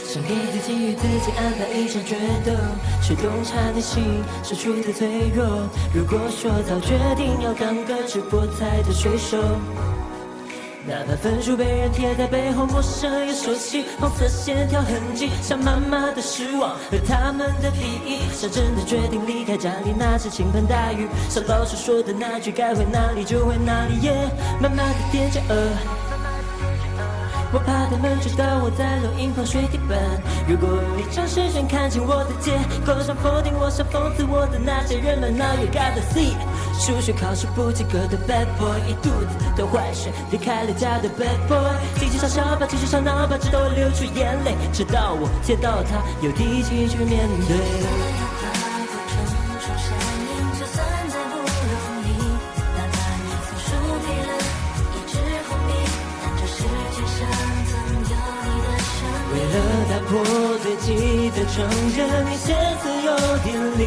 想给自己与自己安排一场决斗，去洞察内心深处的脆弱。如果说早决定要当个直播台的水手，哪怕分数被人贴在背后，陌生又熟悉，红色线条痕迹，像妈妈的失望和他们的敌意。想真的决定离开家里，那是倾盆大雨，像老师说的那句，该回哪里就回哪里，慢慢的踮脚。我怕他们知道我在录音棚睡地板。如果有一场视线看清我的结构，想否定我，想讽刺我的那些人们 ，Now you gotta see。数学考试不及格的 bad boy， 一肚子的坏水，离开了家的 bad boy。继续上小吧，继续上闹吧，直到我流出眼泪，直到我见到他，有力气去面对。为了打破堆积的成见，你歇斯有点离。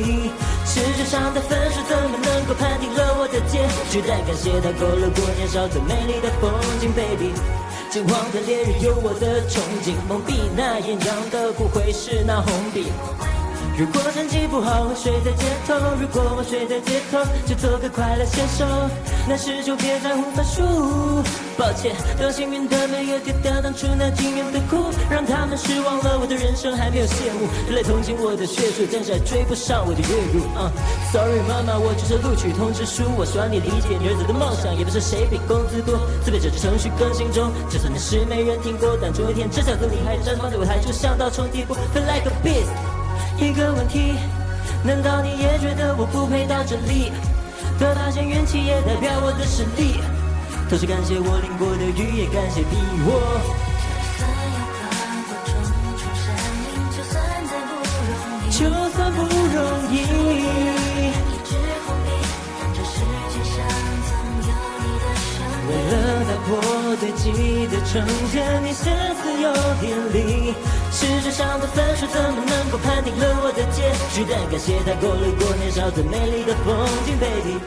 试卷上的分数怎么能够判定了我的结局？但感谢它勾勒过年少最美丽的风景 ，baby。金黄的烈日有我的憧憬，蒙蔽那艳阳的不会是那红笔。如果成绩不好，会睡在街头；如果我睡在街头，就做个快乐写手。那时就别在乎分数。抱歉，让幸运的没有丢掉当初那惊艳的哭，让他们失望了。我的人生还没有谢幕，人类同情我的学术，但是还追不上我的月入。Sorry 妈妈，我只是录取通知书。我希望你理解你儿子的梦想，也不是谁比工资多，自备着程序更新中。就算那事没人听过，但终有一天这小子你还绽放在舞台，就像到冲击波 ，feel like a beast。一个问题，难道你也觉得我不配到这里？得发现运气也代表我的实力。同时感谢我淋过的雨，也感谢逼我。就算不容易，为了打破堆积的成见，你歇斯有点离。试卷上的分数怎么能够判定了我的结局？但感谢它勾勒过年少最美丽的风景 ，baby。